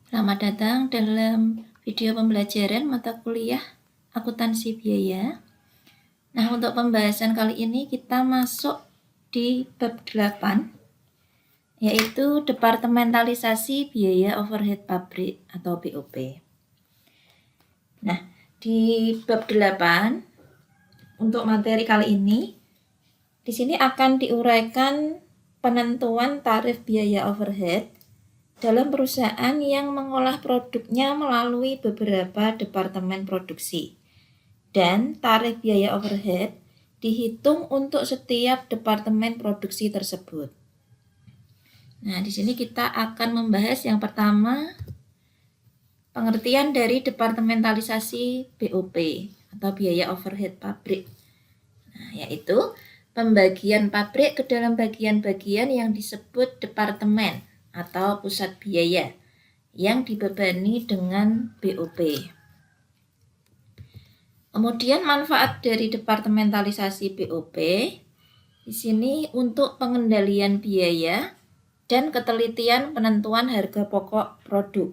Selamat datang dalam video pembelajaran mata kuliah akuntansi biaya. Nah, untuk pembahasan kali ini kita masuk di bab 8, yaitu departementalisasi biaya overhead pabrik atau BOP. Nah, di bab 8 untuk materi kali ini di sini akan diuraikan penentuan tarif biaya overhead dalam perusahaan yang mengolah produknya melalui beberapa departemen produksi. Dan tarif biaya overhead dihitung untuk setiap departemen produksi tersebut. Nah, di sini kita akan membahas yang pertama, pengertian dari departementalisasi BOP atau biaya overhead pabrik. Nah, yaitu pembagian pabrik ke dalam bagian-bagian yang disebut departemen atau pusat biaya yang dibebani dengan BOP. Kemudian manfaat dari departementalisasi BOP di sini untuk pengendalian biaya dan ketelitian penentuan harga pokok produk.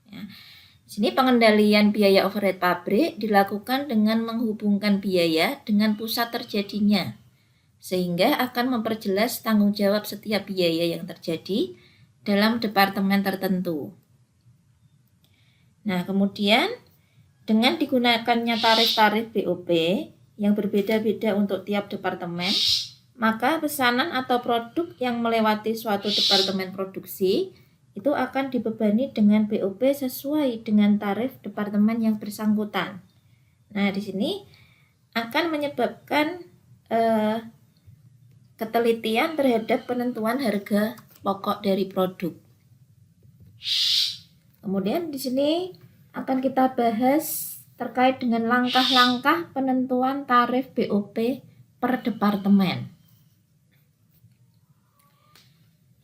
Ya. Di sini pengendalian biaya overhead pabrik dilakukan dengan menghubungkan biaya dengan pusat terjadinya, sehingga akan memperjelas tanggung jawab setiap biaya yang terjadi dalam departemen tertentu. Nah, kemudian dengan digunakannya tarif-tarif BOP yang berbeda-beda untuk tiap departemen, maka pesanan atau produk yang melewati suatu departemen produksi itu akan dibebani dengan BOP sesuai dengan tarif departemen yang bersangkutan. Nah, di sini akan menyebabkan ketelitian terhadap penentuan harga pokok dari produk. Kemudian di sini akan kita bahas terkait dengan langkah-langkah penentuan tarif BOP per departemen.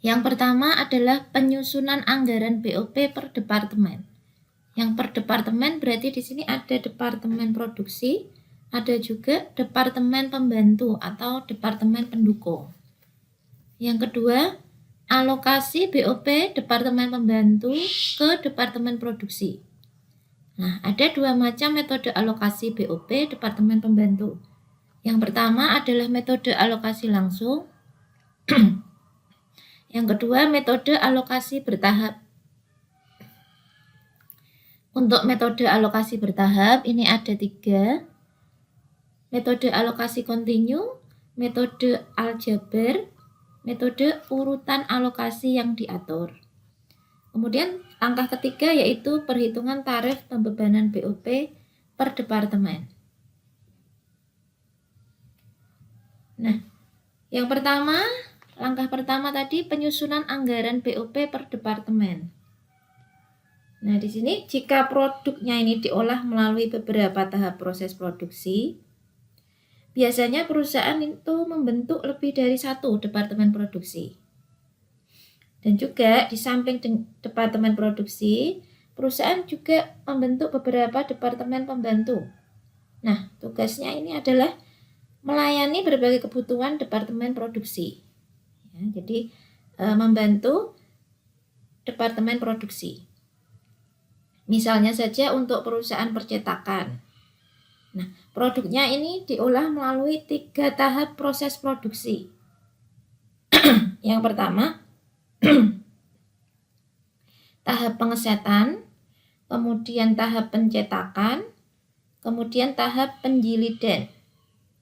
Yang pertama adalah penyusunan anggaran BOP per departemen. Yang per departemen berarti di sini ada departemen produksi, ada juga departemen pembantu atau departemen pendukung. Yang kedua, alokasi BOP departemen pembantu ke departemen produksi. Nah, ada dua macam metode alokasi BOP departemen pembantu. Yang pertama adalah metode alokasi langsung. Yang kedua, metode alokasi bertahap. Untuk metode alokasi bertahap ini ada 3. Metode alokasi kontinu, metode aljabar, metode urutan alokasi yang diatur. Kemudian langkah ketiga yaitu perhitungan tarif pembebanan BOP per departemen. Nah, yang pertama, langkah pertama tadi penyusunan anggaran BOP per departemen. Nah, di sini jika produknya ini diolah melalui beberapa tahap proses produksi, biasanya perusahaan itu membentuk lebih dari 1 departemen produksi. Dan juga di samping departemen produksi, perusahaan juga membentuk beberapa departemen pembantu. Nah, tugasnya ini adalah melayani berbagai kebutuhan departemen produksi. Ya, jadi membantu departemen produksi. Misalnya saja untuk perusahaan percetakan. Nah, produknya ini diolah melalui 3 tahap proses produksi. Yang pertama, tahap pengesetan, kemudian tahap pencetakan, kemudian tahap penjilidan.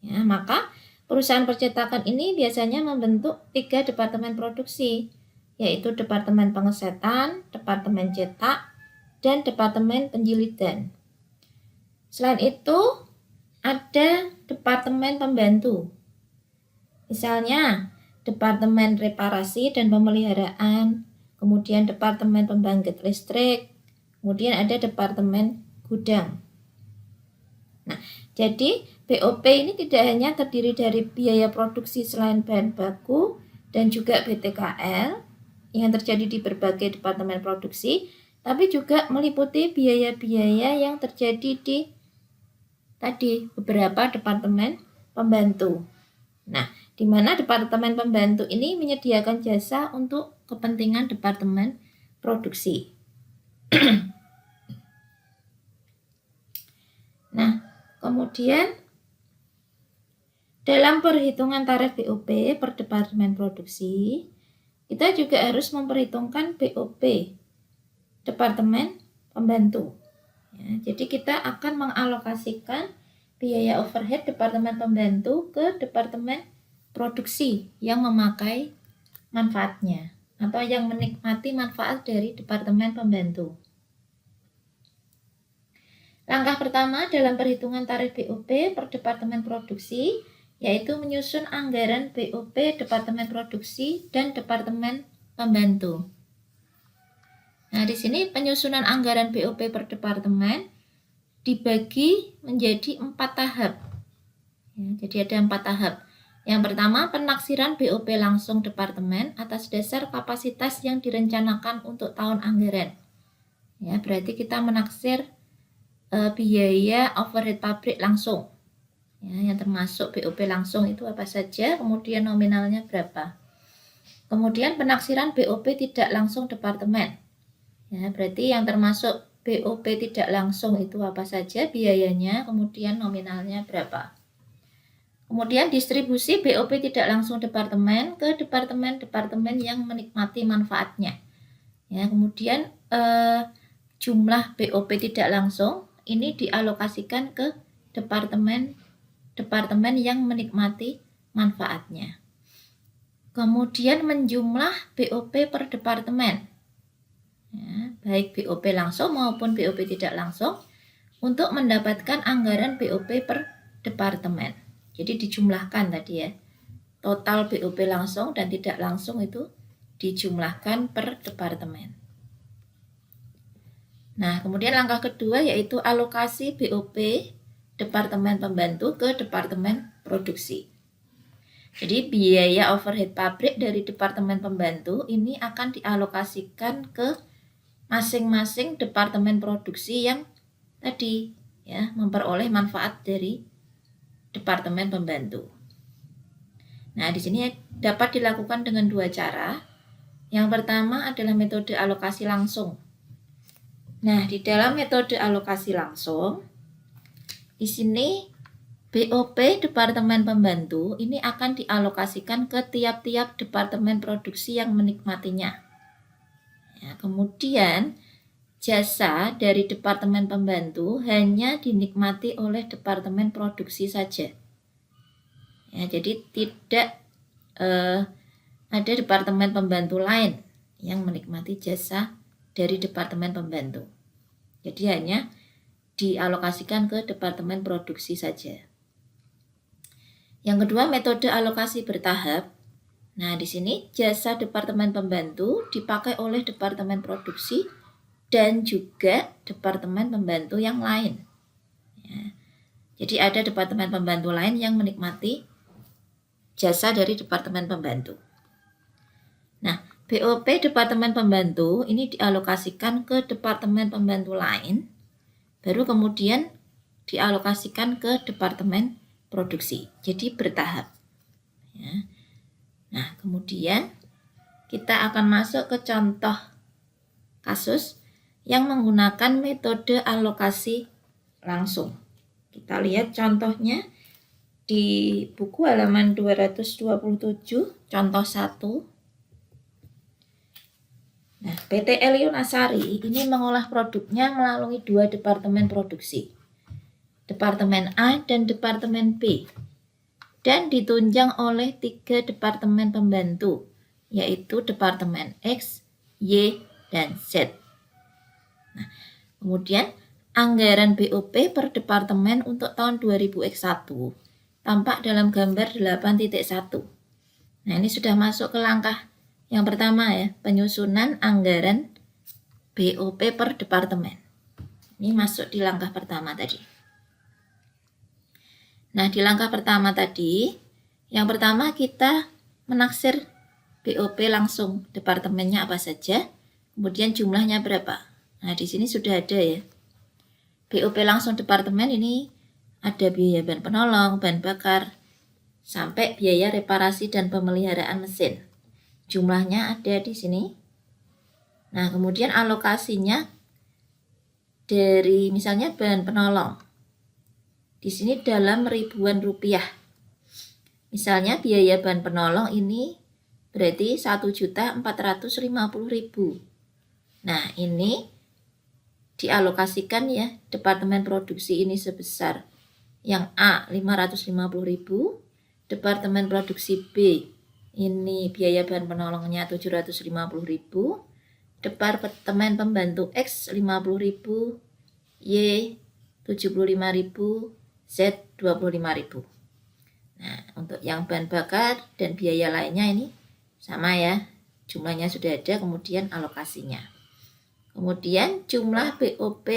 Ya, maka perusahaan percetakan ini biasanya membentuk 3 departemen produksi, yaitu departemen pengesetan, departemen cetak, dan departemen penjilidan. Selain itu, ada departemen pembantu. Misalnya, departemen reparasi dan pemeliharaan, kemudian departemen pembangkit listrik, kemudian ada departemen gudang. Nah, jadi BOP ini tidak hanya terdiri dari biaya produksi selain bahan baku dan juga BTKL yang terjadi di berbagai departemen produksi, tapi juga meliputi biaya-biaya yang terjadi di beberapa departemen pembantu. Nah, di mana departemen pembantu ini menyediakan jasa untuk kepentingan departemen produksi. Nah, kemudian dalam perhitungan tarif BOP per departemen produksi, kita juga harus memperhitungkan BOP departemen pembantu. Ya, jadi kita akan mengalokasikan biaya overhead departemen pembantu ke departemen produksi yang memakai manfaatnya atau yang menikmati manfaat dari departemen pembantu. Langkah pertama dalam perhitungan tarif BOP per departemen produksi yaitu menyusun anggaran BOP departemen produksi dan departemen pembantu. Nah, di sini penyusunan anggaran BOP per departemen dibagi menjadi 4 tahap. Ya, jadi ada 4 tahap. Yang pertama, penaksiran BOP langsung departemen atas dasar kapasitas yang direncanakan untuk tahun anggaran. Ya, berarti kita menaksir biaya overhead pabrik langsung. Ya, yang termasuk BOP langsung itu apa saja, kemudian nominalnya berapa. Kemudian penaksiran BOP tidak langsung departemen. Ya, berarti yang termasuk BOP tidak langsung itu apa saja, biayanya, kemudian nominalnya berapa. Kemudian distribusi BOP tidak langsung departemen ke departemen-departemen yang menikmati manfaatnya. Ya, kemudian jumlah BOP tidak langsung ini dialokasikan ke departemen yang menikmati manfaatnya. Kemudian menjumlah BOP per departemen. Ya, baik BOP langsung maupun BOP tidak langsung untuk mendapatkan anggaran BOP per departemen. Jadi dijumlahkan tadi ya. Total BOP langsung dan tidak langsung itu dijumlahkan per departemen. Nah, kemudian langkah kedua yaitu alokasi BOP departemen pembantu ke departemen produksi. Jadi biaya overhead pabrik dari departemen pembantu ini akan dialokasikan ke masing-masing departemen produksi yang tadi ya memperoleh manfaat dari departemen pembantu. Nah, di sini dapat dilakukan dengan 2 cara. Yang pertama adalah metode alokasi langsung. Nah, di dalam metode alokasi langsung di sini BOP departemen pembantu ini akan dialokasikan ke tiap-tiap departemen produksi yang menikmatinya. Ya, kemudian jasa dari departemen pembantu hanya dinikmati oleh departemen produksi saja. Ya, jadi tidak ada departemen pembantu lain yang menikmati jasa dari departemen pembantu. Jadi hanya dialokasikan ke departemen produksi saja. Yang kedua, metode alokasi bertahap. Nah, di sini jasa departemen pembantu dipakai oleh departemen produksi dan juga departemen pembantu yang lain. Ya. Jadi ada departemen pembantu lain yang menikmati jasa dari departemen pembantu. Nah, BOP departemen pembantu ini dialokasikan ke departemen pembantu lain, baru kemudian dialokasikan ke departemen produksi. Jadi bertahap. Ya. Nah, kemudian kita akan masuk ke contoh kasus yang menggunakan metode alokasi langsung. Kita lihat contohnya di buku halaman 227, contoh 1. Nah, PT El Yunasari ini mengolah produknya melalui 2 departemen produksi, Departemen A dan Departemen B, dan ditunjang oleh 3 departemen pembantu, yaitu Departemen X, Y, dan Z. Nah, kemudian anggaran BOP per departemen untuk tahun 2000X1 tampak dalam gambar 8.1. Nah, ini sudah masuk ke langkah yang pertama ya, penyusunan anggaran BOP per departemen. Ini masuk di langkah pertama tadi. Nah, di langkah pertama tadi, yang pertama kita menaksir BOP langsung, departemennya apa saja, kemudian jumlahnya berapa. Nah, di sini sudah ada ya. BOP langsung departemen ini ada biaya bahan penolong, bahan bakar, sampai biaya reparasi dan pemeliharaan mesin. Jumlahnya ada di sini. Nah, kemudian alokasinya dari misalnya bahan penolong. Di sini dalam ribuan rupiah. Misalnya biaya bahan penolong ini berarti 1.450.000. Nah, ini dialokasikan ya, departemen produksi ini sebesar yang A 550.000, departemen produksi B ini biaya bahan penolongnya 750.000, departemen pembantu X 50.000, Y 75.000, Z 25.000. Nah, untuk yang bahan bakar dan biaya lainnya ini sama ya, jumlahnya sudah ada, kemudian alokasinya. Kemudian jumlah BOP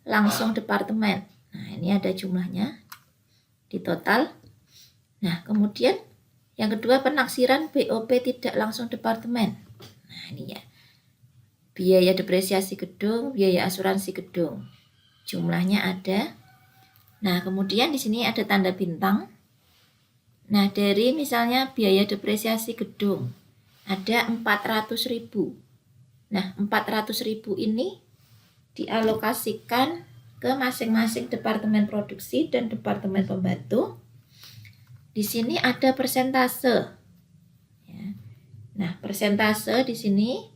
langsung departemen. Nah, ini ada jumlahnya di total. Nah, kemudian yang kedua penaksiran BOP tidak langsung departemen. Nah, ini ya. Biaya depresiasi gedung, biaya asuransi gedung. Jumlahnya ada. Nah, kemudian di sini ada tanda bintang. Nah, dari misalnya biaya depresiasi gedung ada 400.000. Nah, 400.000 ini dialokasikan ke masing-masing departemen produksi dan departemen pembantu. Di sini ada persentase. Nah, persentase di sini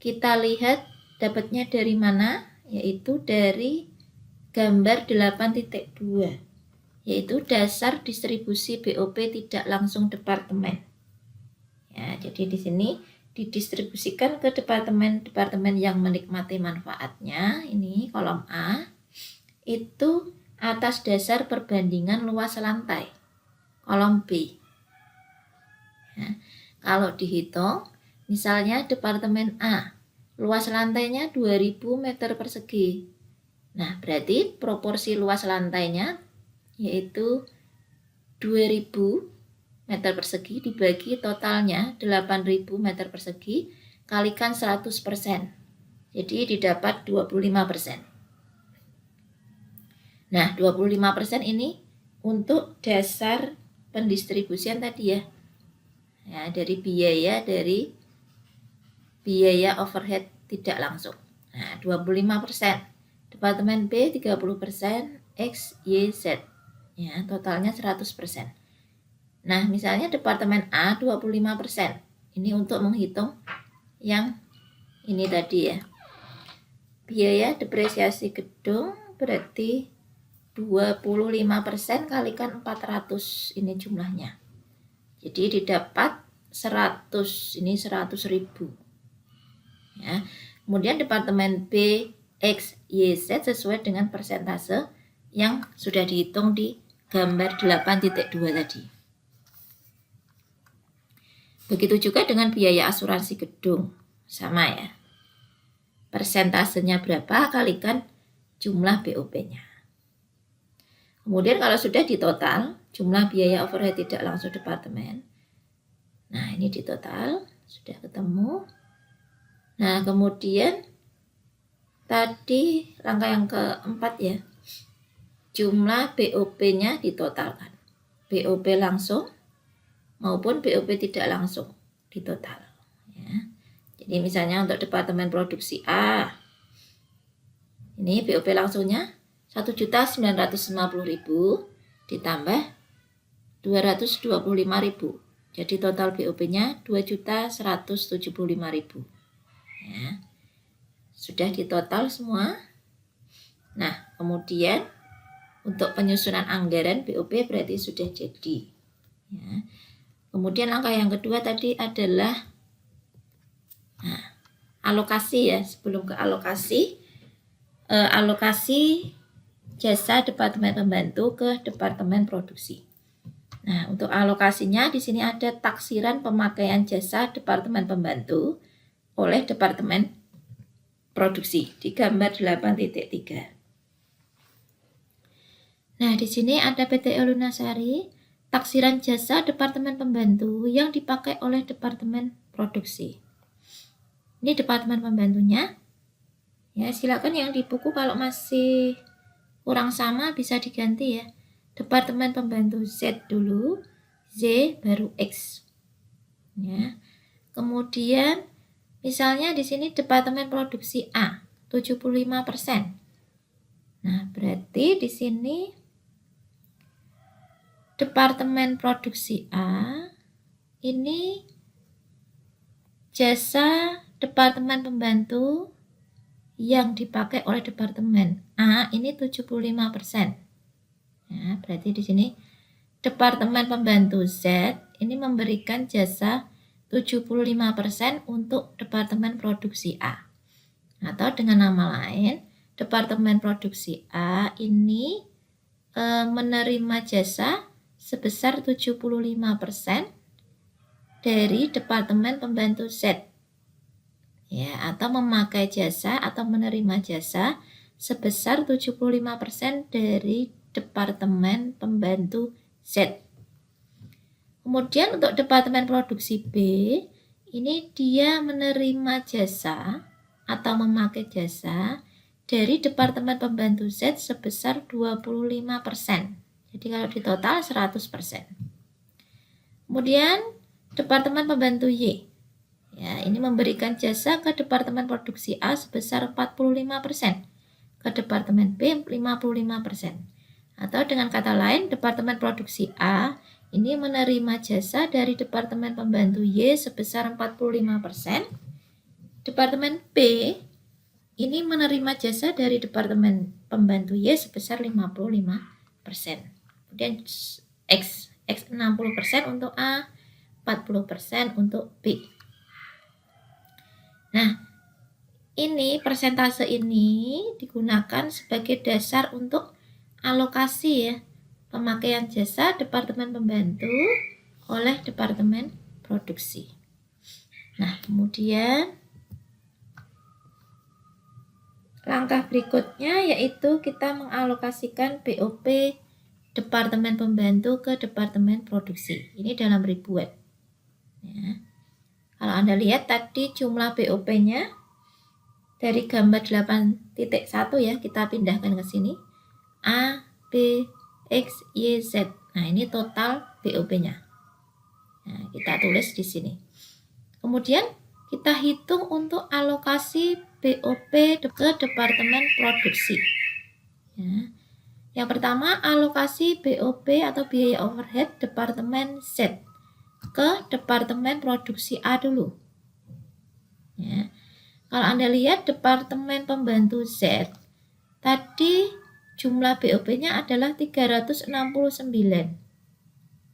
kita lihat dapatnya dari mana? Yaitu dari gambar 8.2, yaitu dasar distribusi BOP tidak langsung departemen. Ya, jadi di sini didistribusikan ke departemen-departemen yang menikmati manfaatnya. Ini kolom A, itu atas dasar perbandingan luas lantai. Kolom B. Ya, kalau dihitung, misalnya departemen A, luas lantainya 2000 meter persegi. Nah, berarti proporsi luas lantainya yaitu 2000 meter persegi dibagi totalnya 8.000 meter persegi kalikan 100%. Jadi didapat 25%. Nah, 25% ini untuk dasar pendistribusian tadi ya. Ya, dari biaya overhead tidak langsung. Nah, 25%. Departemen B 30%, X, Y, Z. Ya, totalnya 100%. Nah, misalnya departemen A 25%. Ini untuk menghitung yang ini tadi ya. Biaya depresiasi gedung berarti 25% kalikan 400, ini jumlahnya. Jadi didapat 100, ini 100.000. Ya. Kemudian departemen B, X, Y, Z sesuai dengan persentase yang sudah dihitung di gambar 8.2 tadi. Begitu juga dengan biaya asuransi gedung, sama ya. Persentasenya berapa kalikan jumlah BOP-nya. Kemudian kalau sudah ditotal, jumlah biaya overhead tidak langsung departemen. Nah, ini ditotal, sudah ketemu. Nah, kemudian tadi langkah yang keempat ya, jumlah BOP-nya ditotalkan. BOP langsung maupun BOP tidak langsung ditotal. Ya. Jadi misalnya untuk departemen produksi A, ini BOP langsungnya 1.950.000 ditambah 225.000. Jadi total BOP-nya 2.175.000. Ya. Sudah ditotal semua. Nah, kemudian untuk penyusunan anggaran BOP berarti sudah jadi. Ya. Kemudian langkah yang kedua tadi adalah alokasi ya. Sebelum ke alokasi, alokasi jasa departemen pembantu ke departemen produksi. Nah, untuk alokasinya di sini ada taksiran pemakaian jasa departemen pembantu oleh departemen produksi di gambar 8.3. Nah, di sini ada PT Lunasari, taksiran jasa departemen pembantu yang dipakai oleh departemen produksi. Ini departemen pembantunya. Ya, silakan yang di buku kalau masih kurang sama bisa diganti ya. Departemen pembantu Z dulu, Z baru X. Ya. Kemudian misalnya di sini departemen produksi A 75%. Nah, berarti di sini Departemen Produksi A ini jasa Departemen Pembantu yang dipakai oleh Departemen A ini 75%. Ya, berarti di sini Departemen Pembantu Z ini memberikan jasa 75% untuk Departemen Produksi A. Atau dengan nama lain, Departemen Produksi A ini menerima jasa sebesar 75% dari Departemen Pembantu Z. Ya, atau memakai jasa atau menerima jasa sebesar 75% dari Departemen Pembantu Z. Kemudian untuk Departemen Produksi B, ini dia menerima jasa atau memakai jasa dari Departemen Pembantu Z sebesar 25%. Jadi kalau di total 100%. Kemudian Departemen Pembantu Y. Ya, ini memberikan jasa ke Departemen Produksi A sebesar 45%. Ke Departemen B 55%. Atau dengan kata lain, Departemen Produksi A ini menerima jasa dari Departemen Pembantu Y sebesar 45%. Departemen B ini menerima jasa dari Departemen Pembantu Y sebesar 55%. Kemudian X 60% untuk A, 40% untuk B. Nah, ini persentase ini digunakan sebagai dasar untuk alokasi ya, pemakaian jasa Departemen Pembantu oleh Departemen Produksi. Nah, kemudian langkah berikutnya yaitu kita mengalokasikan BOP Departemen Pembantu ke Departemen Produksi. Ini dalam ribuan. Ya. Kalau Anda lihat tadi jumlah BOP-nya dari gambar 8.1 ya, kita pindahkan ke sini. A, B, X, Y, Z. Nah, ini total BOP-nya. Nah, kita tulis di sini. Kemudian kita hitung untuk alokasi BOP ke Departemen Produksi. Ya. Yang pertama, alokasi BOP atau biaya overhead Departemen Z ke Departemen Produksi A dulu. Ya. Kalau Anda lihat Departemen Pembantu Z, tadi jumlah BOP-nya adalah 369.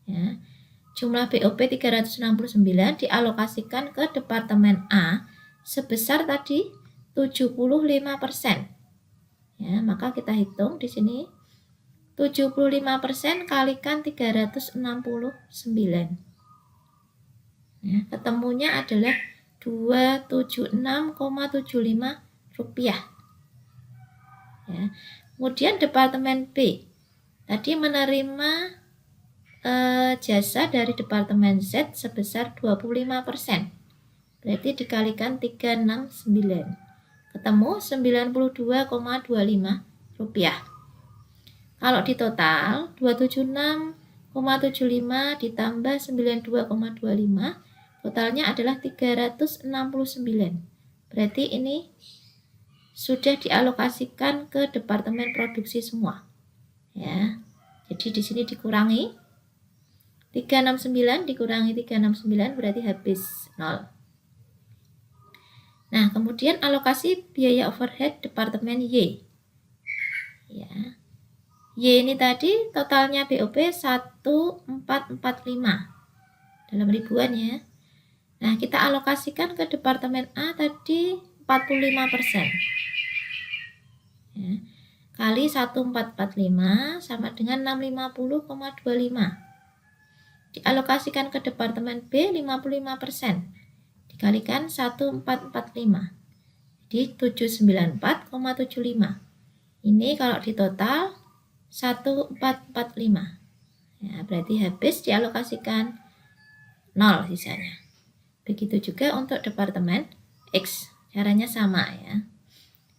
Ya. Jumlah BOP 369 dialokasikan ke Departemen A sebesar tadi 75%. Ya, maka kita hitung di sini 75% kalikan 369. Ya, ketemunya adalah 276,75 rupiah. Ya. Kemudian Departemen B tadi menerima jasa dari Departemen Z sebesar 25%. Berarti dikalikan 369. Ketemu 92,25 rupiah. Kalau di total 276,75 ditambah 92,25 totalnya adalah 369. Berarti ini sudah dialokasikan ke Departemen Produksi semua. Ya. Jadi di sini dikurangi 369 dikurangi 369 berarti habis 0. Nah, kemudian alokasi biaya overhead Departemen Y. Ya. Y ini tadi totalnya BOP 1445 dalam ribuan ya. Nah, kita alokasikan ke Departemen A tadi 45%. Ya. Kali 1445 sama dengan 650,25. Dialokasikan ke Departemen B 55%. Dikalikan 1445. Jadi 794,75. Ini kalau di total 1445. Ya, berarti habis dialokasikan 0 sisanya. Begitu juga untuk Departemen X. Caranya sama ya.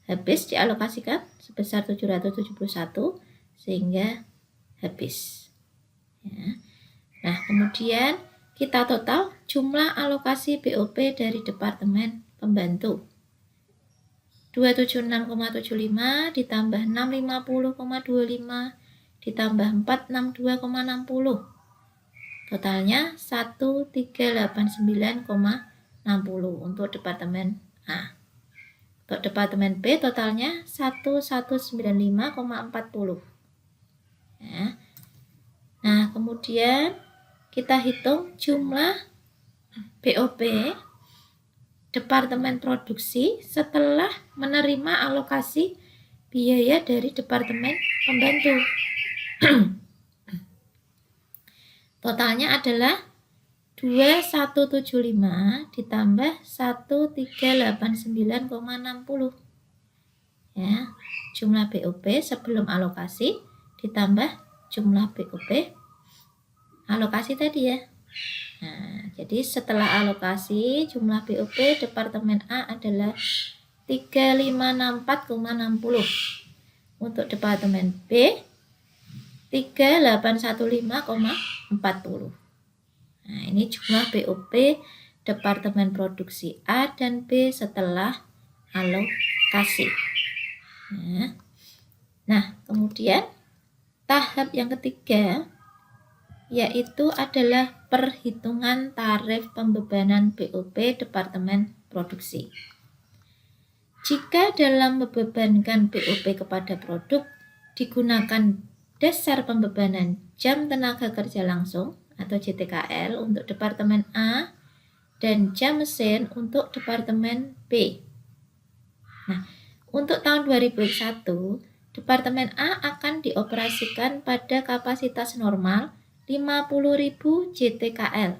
Habis dialokasikan sebesar 771 sehingga habis. Ya. Nah, kemudian kita total jumlah alokasi BOP dari Departemen Pembantu. 276,75 ditambah 650,25 ditambah 462,60. Totalnya 1389,60 untuk departemen A. Untuk departemen B totalnya 1195,40. Ya. Nah, kemudian kita hitung jumlah BOP Departemen Produksi setelah menerima alokasi biaya dari Departemen Pembantu. Totalnya adalah 2175 ditambah 1389,60. Ya, jumlah BOP sebelum alokasi ditambah jumlah BOP alokasi tadi ya. Nah, jadi setelah alokasi jumlah BOP Departemen A adalah 3564,60. Untuk Departemen B 3815,40. Nah, ini jumlah BOP Departemen Produksi A dan B setelah alokasi. Nah, kemudian tahap yang ketiga yaitu adalah perhitungan tarif pembebanan BOP Departemen Produksi. Jika dalam membebankan BOP kepada produk digunakan dasar pembebanan jam tenaga kerja langsung atau JTKL untuk Departemen A dan jam mesin untuk Departemen B. Nah, untuk tahun 2021, Departemen A akan dioperasikan pada kapasitas normal 50.000 JTKL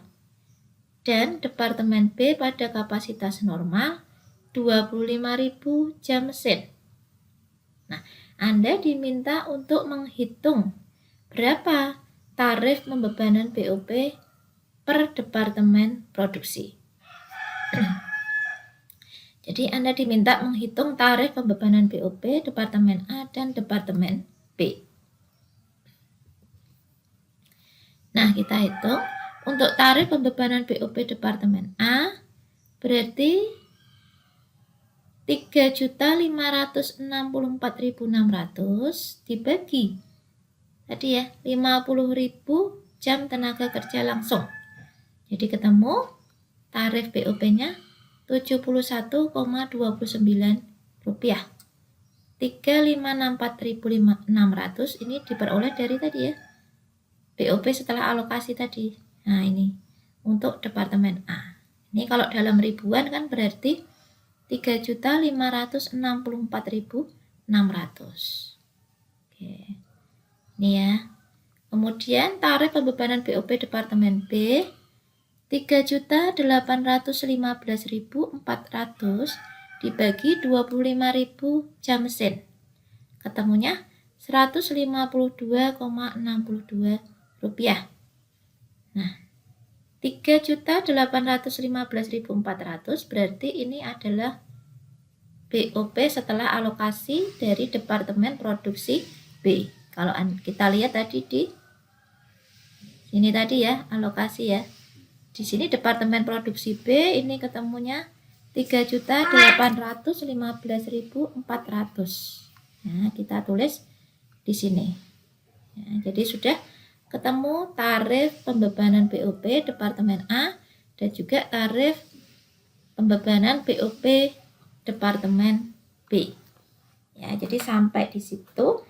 dan Departemen B pada kapasitas normal 25.000 jam mesin. Nah, Anda diminta untuk menghitung berapa tarif pembebanan BOP per Departemen Produksi. Jadi Anda diminta menghitung tarif pembebanan BOP Departemen A dan Departemen B. Nah, kita hitung untuk tarif pembebanan BOP Departemen A berarti 3.564.600 dibagi tadi ya 50.000 jam tenaga kerja langsung. Jadi ketemu tarif BOP-nya Rp71,29. 3.564.600 ini diperoleh dari tadi ya BOP setelah alokasi tadi. Nah, ini untuk Departemen A. Ini kalau dalam ribuan kan berarti 3.564.600. Oke. Ini ya. Kemudian tarif pembebanan BOP Departemen B 3.815.400 dibagi 25.000 jam mesin. Ketemunya Rp152,62. Nah, 3.815.400 berarti ini adalah BOP setelah alokasi dari Departemen Produksi B. Kalau kita lihat tadi di sini tadi ya, alokasi ya. Di sini Departemen Produksi B ini ketemunya 3.815.400. Nah, kita tulis di sini. Ya, jadi sudah ketemu tarif pembebanan BOP Departemen A dan juga tarif pembebanan BOP Departemen B. Ya, jadi sampai di situ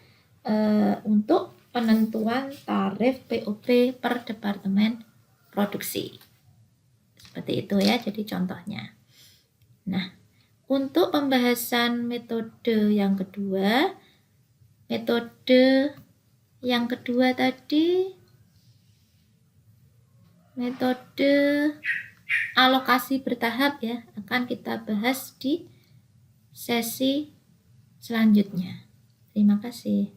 untuk penentuan tarif BOP per Departemen Produksi. Seperti itu ya, jadi contohnya. Nah, untuk pembahasan metode yang kedua tadi metode alokasi bertahap ya, akan kita bahas di sesi selanjutnya. Terima kasih.